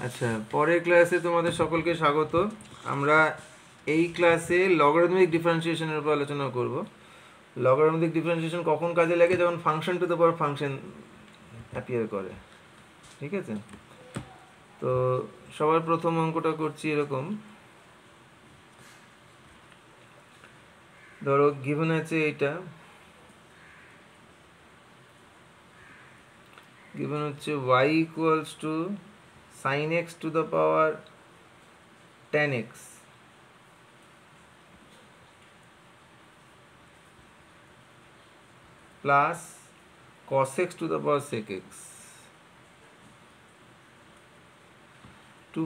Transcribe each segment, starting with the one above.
আচ্ছা, পরের ক্লাসে তোমাদের সকলকে স্বাগত। আমরা এই ক্লাসে লগারিদমিক ডিফারেন্সিয়েশনের উপর আলোচনা করব। লগারিদমিক ডিফারেন্সিয়েশন কখন কাজে লাগে? যখন function two the power function appear করে। ঠিক আছে, তো সবার প্রথম অঙ্কটা করছি এরকম। ধরো গিভেন আছে এইটা, গিভেন হচ্ছে y equals to sin x to the power tan x plus cos x to the power sec x to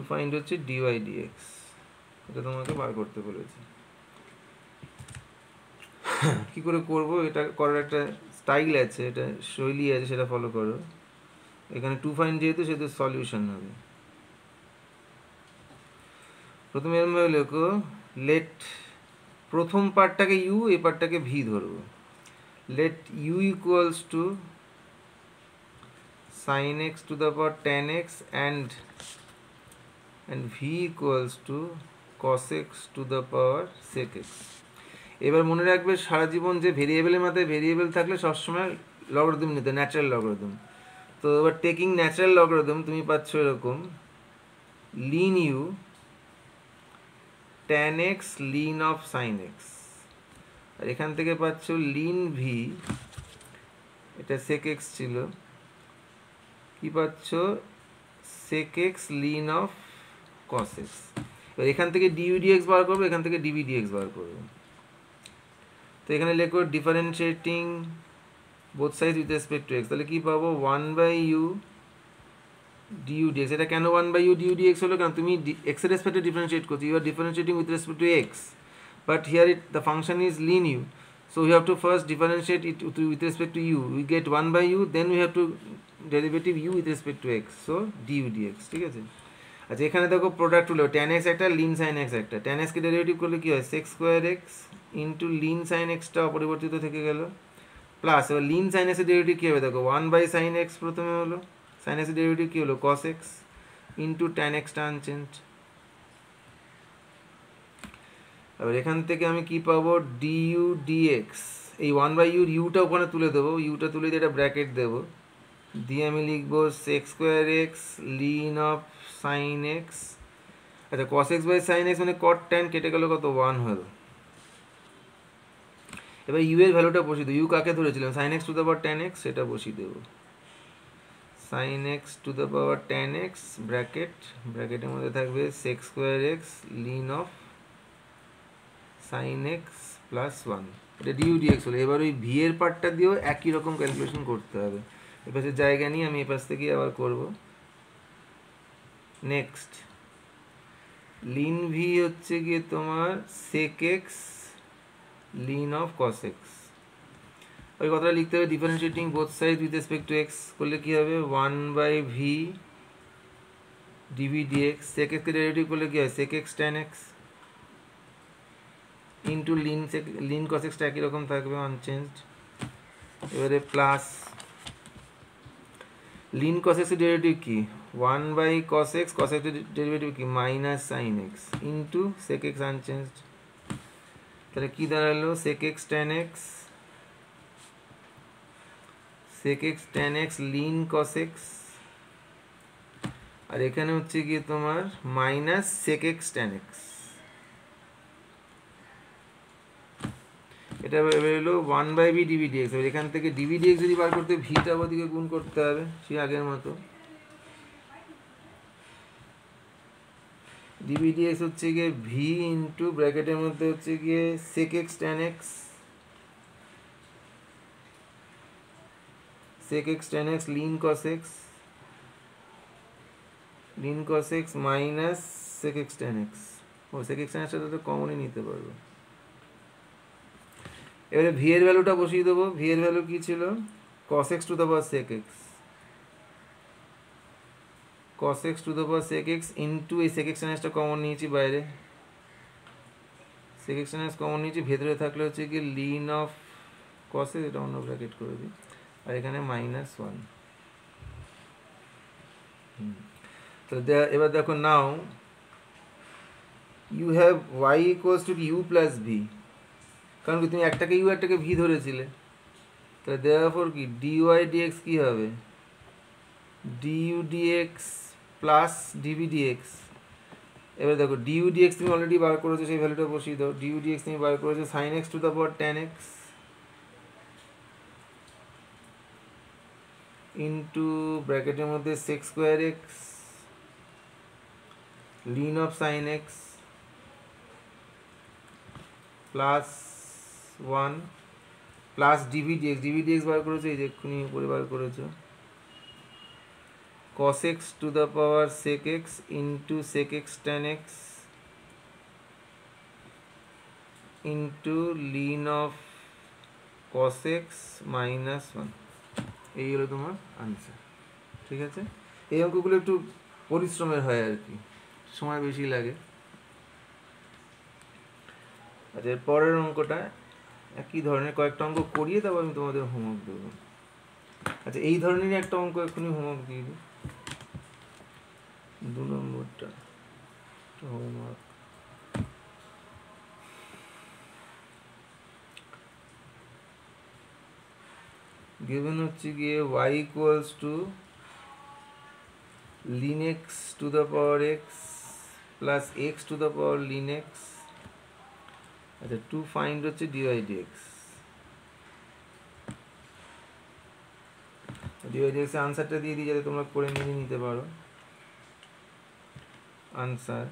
find হচ্ছে dy dx। এটা তোমাকে বার করতে বলেছি। কি করে করব এটা করার একটা স্টাইল আছে, এটা শৈলী আছে, সেটা ফলো করো। এখানে টু ফাইন্ড যেহেতু সেহেতু সলিউশন হবে। প্রথমে এরকম ভাবে লেখো, লেট প্রথম পার্টটাকে ইউ, এই পার্টটাকে ভি ধরবো। Let u equals to sin x to the power tan x and v equals to cos x to the power sec x। এবার মনে রাখবে সারা জীবন যে ভেরিয়েবলের মাথায় ভেরিয়েবল থাকলে সবসময় লগারিদম নিতে, ন্যাচারাল লগারিদম। তো এবার টেকিং ন্যাচারাল লগারিদম তুমি পাচ্ছ এরকম, ln u tan x ln of sin x, আর এখান থেকে পাচ্ছ লিন ভি, এটা sec x ছিল, কি পাচ্ছ sec x ln of cos x। এবার এখান থেকে du dx বার করবো, এখান থেকে dv dx বার করবো। তো এখানে লেখো differentiating both side with respect to x, তাহলে কি পাবো 1/u du dx। এটা কেন 1/u du dx হলো? কারণ তুমি x এর রেসপেক্টে ডিফারেন্সিয়েট করছো, you are differentiating with respect to x, but here the function is lean u, so we have to first differentiate it with respect to u, we get 1/u, then we have to derivative u with respect to x, so du dx। ঠিক আছে, আচ্ছা এখানে দেখো product হলো tan x একটা, ln sin x একটা। tan x কে derivative করলে কি হয়, sec square x into ln sin x টা অপরিবর্তিত থেকে গেল, প্লাস এবার লিন sin x এর ডেরিভেটিভ কী হবে দেখো, 1/sin x প্রথমে হলো, sin x এর ডেরিভেটিভ কী হলো, cos x into tan x টা আনচেঞ্জ। এবার এখান থেকে আমি কি পাবো, du dx, এই 1/u ইউটা ওখানে তুলে দেবো, ইউটা তুলে দিয়ে একটা ব্র্যাকেট দেবো, দিয়ে আমি লিখবো sec square x ln of sin x। আচ্ছা cos x by sin x মানে cot tan, কেটে গেল কত, 1 হলো। এবার ইউ এর ভ্যালুটা বসিয়ে দেবো, ইউ কাকে ধরেছিলাম, sin x to the power tan x, সেটা বসিয়ে দেবো, sin x to the power tan x bracket, ব্র্যাকেটের মধ্যে থাকবে sec square x ln of sin x plus 1, এটা du dx হলো। এবার ওই ভি এর পার্টটা দিয়েও একই রকম ক্যালকুলেশন করতে হবে। এপাশে জায়গা নিয়ে আমি এপাশ থেকে আবার করব। নেক্সট লিন ভি হচ্ছে গিয়ে তোমার sec x ln of cos x, ওই কথাটা লিখতে হবে, differentiating both side with respect to x করলে কি হবে, 1/v dv dx, sec x কে ডেরিভেটিভ করলে কি হয়, sec x tan x into ln cos x টা একই রকম থাকবে, আনচেঞ্জড। এবারে প্লাস লিন cos x এর ডেরিভেটিভ কি, 1/cos x, cos x এর ডেরিভেটিভ কি, minus sin x into sec x unchanged. তাহলে কি দাঁড়ালো, sec x tan x, sec x tan x ln cos x, আর এখানে হচ্ছে গিয়ে তোমার minus sec x tan x। এটা বেরোলো 1/v dv dx। এখান থেকে dv dx যদি বার করতে ভিটা ওদিকে গুণ করতে হবে সেই আগের মতো। dv dx হচ্ছে গিয়ে ভি ইন্টু ব্র্যাকেটের মধ্যে হচ্ছে গিয়ে sec x tan x, sec x tan x ln cos x, ln cos x minus sec x tan x। ও sec x tan x টা তো কমনই নিতে পারবো। এবারে ভি এর ভ্যালুটা বসিয়ে দেবো, ভি এর ভ্যালু কি ছিল, cos x to the power sec x, cos x to the power sec x into এই sec x tan x টা কমন নিয়েছি বাইরে, sec x tan x common নিয়েছি, ভেতরে থাকলে হচ্ছে কি লিন অফ cos x, এটা অন্য ব্র্যাকেট করে দিই, আর এখানে -1। তো এবার দেখো now you have y equals to u plus v, কারণ কি তুমি একটাকে ইউ একটাকে ভি ধরেছিলে, তাহলে দেওয়ার পর কি ডিওয়াই ডিএক্স কী হবে, du dx plus dv dx. এবার দেখো ডিইউ ডিএক্স তুমি অলরেডি বার করেছো, সেই ভ্যালুটা বসিয়ে দাও। ডিইউ ডিএক্স তুমি বার করেছো sine x to the power ten x into ব্র্যাকেটের মধ্যে sec x square x ln of sine x plus one plus dv dx. Dv dx বার করেছো, এই যে এক্ষুনি উপরে বার করেছো, cos x to the power sec x into sec x tan x into ln of cos x minus 1। এই হলো তোমার আনসার। ঠিক আছে, এই অঙ্কগুলো একটু পরিশ্রমের হয় আর কি, সময় বেশি লাগে। আচ্ছা, এর পরের অঙ্কটা একই ধরনের কয়েকটা অঙ্ক করিয়ে তারপর আমি তোমাদের হোমওয়ার্ক দেবো। আচ্ছা, এই ধরনেরই একটা অঙ্ক এক্ষুনি হোমওয়ার্ক দিয়ে দিই, 2 নম্বরটা হোমওয়ার্ক। গিভেন হচ্ছে গিয়ে y equals to ln x to the power x plus x to the power ln x. আচ্ছা, টু ফাইন্ড হচ্ছে ডিওয়াই ডিএক্স। ডিওয়াই ডিএক্স আনসারটা দিয়ে দিই যাতে তোমরা করে নিয়ে নিতে পারো। আনসার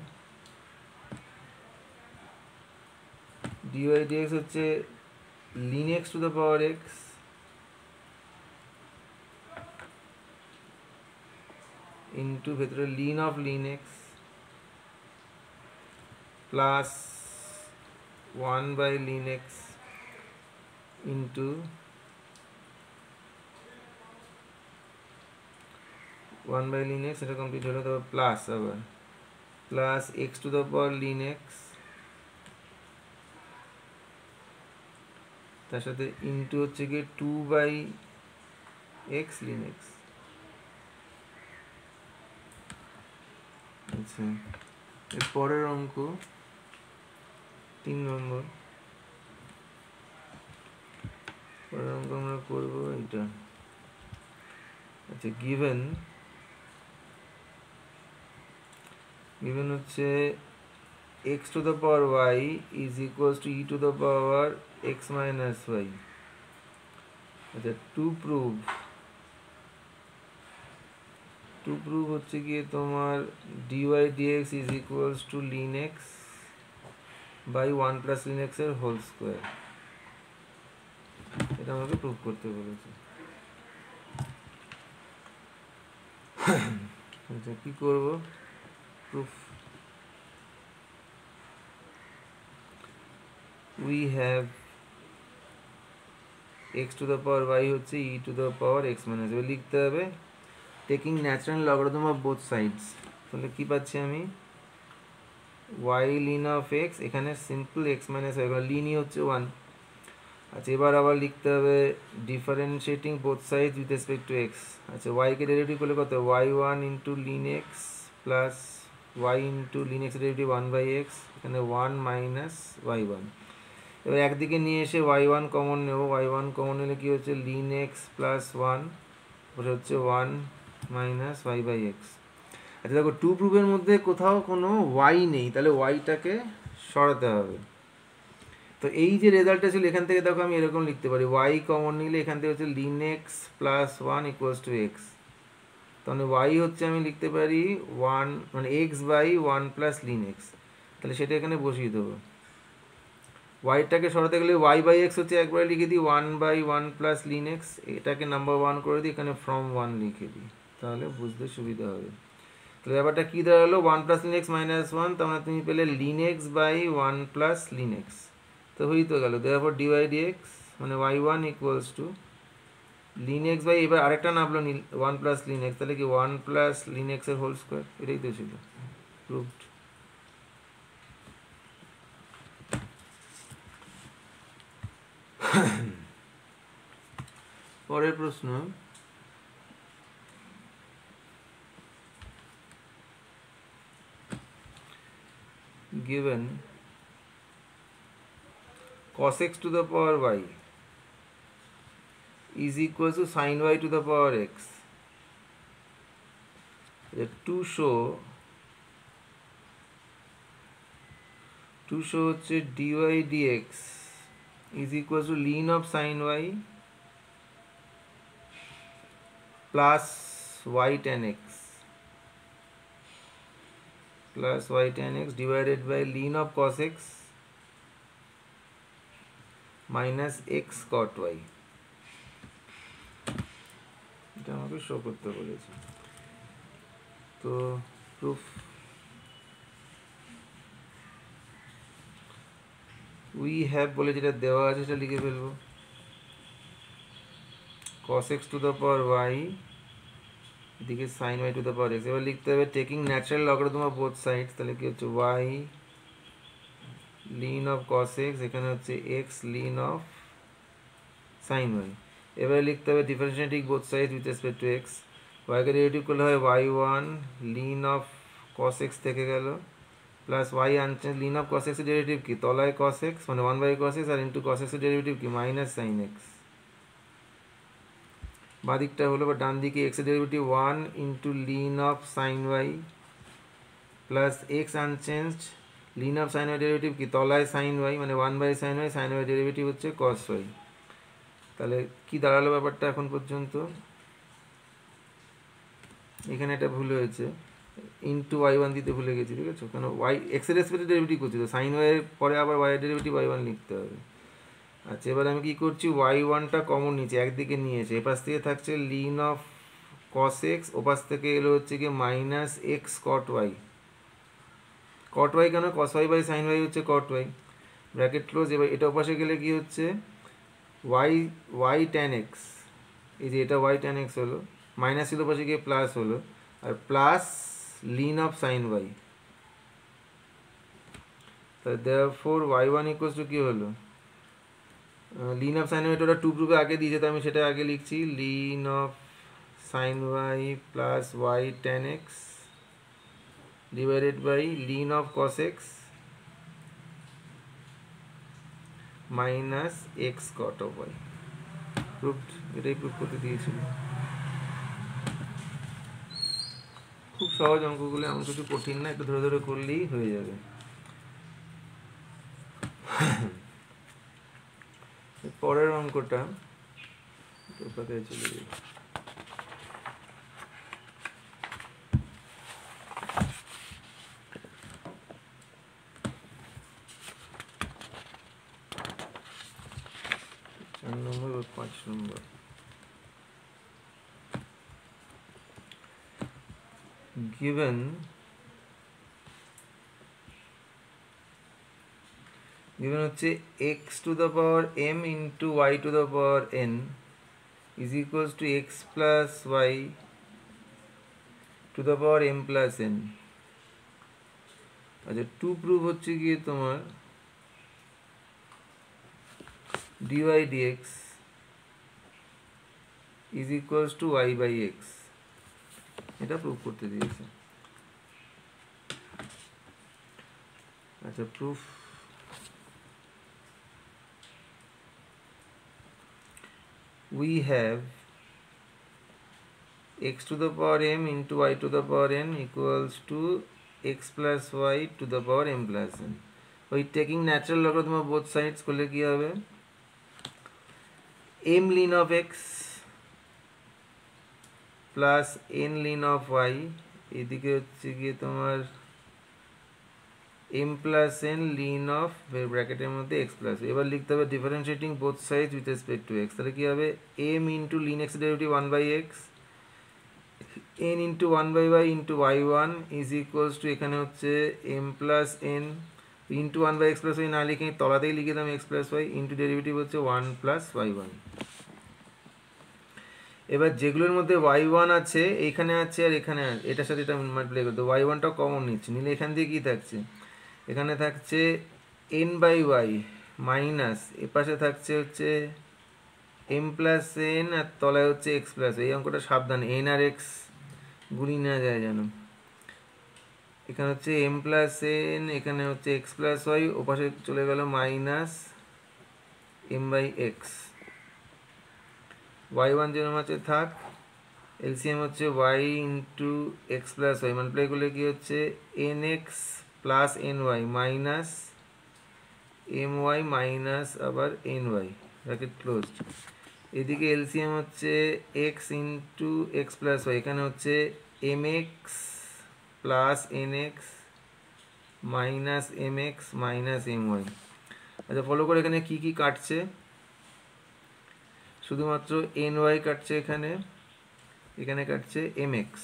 ডিওয়াই ডিএক্স হচ্ছে ln x to the power x into ভেতরে ln of ln x plus 1 by ln x into 1 by ln x, এটা কমপ্লিট হলো, তারপর প্লাস আবার plus x to the power ln x, তার সাথে into হচ্ছে গিয়ে 2 বাই এক্স লিন এক্স। আচ্ছা, এর পরের অঙ্ক 3 নম্বর। পরের অঙ্ক আমরা করবো এইটা। আচ্ছা, গিভেন হচ্ছে x to the power y is equals to e to the power x minus y. আচ্ছা, টু প্রুভ হচ্ছে গিয়ে তোমার dy dx is equals to ln x by 1 plus ln x এর হোল স্কোয়ার। এটা আমাকে prove করতে বলেছে। আচ্ছা, কি করব proof? We have x to the power y হচ্ছে e to the power x minus, এবার লিখতে হবে taking natural logarithm of both sides. তাহলে কি পাচ্ছি আমি, ওয়াই লিন অফ এক্স, এখানে সিম্পল এক্স মাইনাস ওয়াই, লিনই হচ্ছে 1। আচ্ছা, এবার আবার লিখতে হবে differentiating both sides with respect to x. আচ্ছা, ওয়াইকে ডেরিভেটিভ করলে কত, y one into ln x plus y into ln x derivative 1 by x, এখানে 1 মাইনাস ওয়াই ওয়ান। এবার একদিকে নিয়ে এসে ওয়াই ওয়ান কমন নেব, ওয়াই ওয়ান কমন নিলে কী হচ্ছে, লিন এক্স প্লাস 1 ওটা হচ্ছে 1 মাইনাস ওয়াই বাই এক্স। আচ্ছা, দেখো টু প্রুফের মধ্যে কোথাও কোনো ওয়াই নেই, তাহলে ওয়াইটাকে সরাতে হবে। তো এই যে রেজাল্টটা ছিল এখান থেকে দেখো আমি এরকম লিখতে পারি, ওয়াই কমন নিলে এখান থেকে হচ্ছে ln x plus 1 equals to x. তাহলে ওয়াই হচ্ছে আমি লিখতে পারি 1 মানে x by 1 plus ln x, তাহলে সেটা এখানে বসিয়ে দেবো। ওয়াইটাকে সরাতে গেলে ওয়াই বাই এক্স হচ্ছে একবারে লিখে দিই 1 বাই 1 প্লাস লিন এক্স, এটাকে নাম্বার 1 করে দিই, এখানে ফ্রম 1 লিখে দিই, তাহলে বুঝতে সুবিধা হবে। তাহলে ব্যাপারটা কী দাঁড়ালো, 1 প্লাস লিন এক্স মাইনাস 1, তার মানে তুমি পেলে ln x by 1 plus ln x. তো হয়েই তো গেল, দেওয়ার ডিওয়াই ডিএক্স মানে y one equals to ln x by, এবার আরেকটা নামলো 1 প্লাস লিন এক্স, তাহলে কি 1 প্লাস লিন এক্স এর হোল স্কোয়ার, এটাই তো ছিল প্রুভড। পরের প্রশ্ন, given cos x to the power y is equal to sin y to the power x. to show হচ্ছে dy dx is equal to ln of sin y plus y tan x divided by ln of cos x minus x cot y. এটা আমাকে show করতে বলেছে। তো proof we have বলে যেটা দেওয়া আছে সেটা লিখে ফেলবো। cos x to the power y এদিকে sin y to the power x। এবার লিখতে হবে taking natural logarithm of both sides, তাহলে কি হচ্ছে y ln of cos x, এখানে হচ্ছে x ln of sin y। এবারে লিখতে হবে differentiating both sides with respect to x। y K derivative করলে হয় y1 ln of cos x থেকে গেল plus y unchange ln of cos x এর ডেরিভেটিভ কি তলায় cos x মানে 1/cos x আর ইনটু cos x এর ডেরিভেটিভ কি মাইনাস sin x। বাঁ দিকটা হলো বা ডান দিকে x এর derivative 1 into ln of sin y plus x unchanged ln of sin y derivative কি তলায় sin y মানে 1/sin y, sin y derivative হচ্ছে cos y। তাহলে কি দাঁড়ালো ব্যাপারটা এখন পর্যন্ত? এখানে একটা ভুল হয়েছে, ইনটু y1 দিতে ভুলে গেছি, ঠিক আছে? কারণ y x এর রেসপেক্টে ডেরিভেটিভ করছি তো sin y এর পরে আবার y এর ডেরিভেটিভ y1 লিখতে হবে। আচ্ছা, এবার আমি কি করছি y1টা কমন নিয়েছি, একদিকে নিয়েছে, এপাশ থেকে থাকছে ln of cos x, ওপাশ থেকে এলো হচ্ছে কি minus x cot y। cot y কেন? cos y বাই sin y হচ্ছে cot y, ব্র্যাকেট ক্লোজ। এবার এটা ওপাশে গেলে কি হচ্ছে y tan x, এই যে এটা y tan x হলো, মাইনাস ছিল পাশে গিয়ে প্লাস হলো, আর plus ln of sin y। তাহলে therefore y1 equals to কি হলো ln of sin y, এটা টু প্রুফে আগে দিয়েছে তো আমি সেটা আগে লিখছি, ln of sin y plus y tan x divided by ln of cos x minus x cot of y। Proofed, এটাই প্রুফ করতে দিয়েছিল। খুব সহজ অঙ্কগুলো, এমন কিছু কঠিন না, একটু ধরে ধরে করলেই হয়ে যাবে। পরের অঙ্কটা পাতায় চলে যাবে। চার নম্বর বা 5 নম্বর। given হচ্ছে x to the power m into y to the power n is equals to x plus y to the power m plus n। আচ্ছা, টু প্রুফ হচ্ছে গিয়ে তোমার dy dx is equals to y by x, এটা proof করতে দিয়েছে। আচ্ছা, proof we have x to the power m into y to the power n equals to x plus y to the power m plus n। ওই taking natural logarithm of both sides করলে কি হবে m ln of x plus n ln of y, এদিকে হচ্ছে গিয়ে তোমার m plus n ln of ব্র্যাকেটের মধ্যে x প্লাস। এবার লিখতে হবে differentiating both sides with respect to x। তাহলে কি হবে m into ln x derivative 1/x n into 1/y into y1 is equals two এখানে হচ্ছে m plus n into 1/x plus y না লিখে তলাতেই লিখে দিলাম x plus y into derivative হচ্ছে 1 প্লাস y1। এবার যেগুলোর মধ্যে y1 আছে এইখানে আছে আর এখানে আছে, এটার সাথে এটা মাল্টিপ্লাই করতে y1টা কমন নিচ্ছে, নিলে এখান দিয়ে কি থাকছে, এখানে থাকছে n/y মাইনাস এপাশে থাকছে হচ্ছে m প্লাস n আর তলায় হচ্ছে x প্লাস। এই অঙ্কটা সাবধান, n আর x গুলি না যায় যেন। এখানে হচ্ছে এম প্লাস এন, এখানে হচ্ছে এক্স প্লাস ওয়াই, ওপাশে চলে গেল minus m by x. Y one যেরকম আছে থাক, এলসিএম হচ্ছে y into x plus y, multiply করলে কি হচ্ছে n x plus n y minus m y minus আবার এন ওয়াই, ব্র্যাকেট ক্লোজ। এদিকে এলসিএম হচ্ছে x into x plus y, এখানে হচ্ছে m x plus n x minus m x minus m y. আচ্ছা follow করে এখানে কি কি কাটছে, শুধুমাত্র এন ওয়াই কাটছে, এখানে এখানে কাটছে এম এক্স,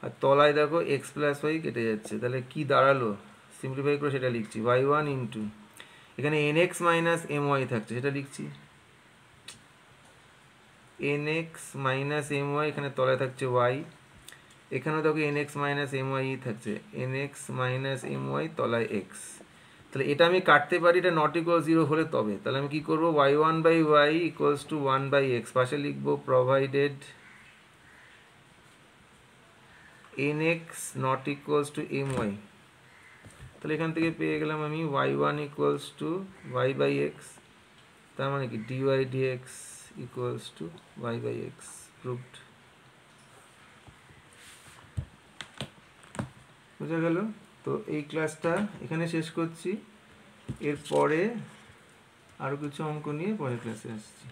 আর তলায় দেখো এক্স প্লাস ওয়াই কেটে যাচ্ছে। তাহলে কি দাঁড়ালো, সিম্পলিফাই করে সেটা লিখছি, ওয়াই ওয়ান ইন্টু এখানে n x minus m y থাকছে, সেটা লিখছি n x minus m y, এখানে তলায় থাকছে ওয়াই, এখানেও দেখো n x minus m y থাকছে, n x minus m y তলায় এক্স। তাহলে এটা আমি কাটতে পারি, এটা নট ইকুয়াল জিরো হলে তবে। তাহলে আমি কি করবো, y one by y equals to one by x, পাশে লিখবো provided n x not equals to m y. তাহলে এখান থেকে পেয়ে গেলাম আমি y one equals to y by x, তার মানে কি dy dx equals to y by x, proved. বোঝা গেল? তো এই ক্লাসটা এখানে শেষ করছি, এরপরে আরও কিছু অঙ্ক নিয়ে পরের ক্লাসে আসছি।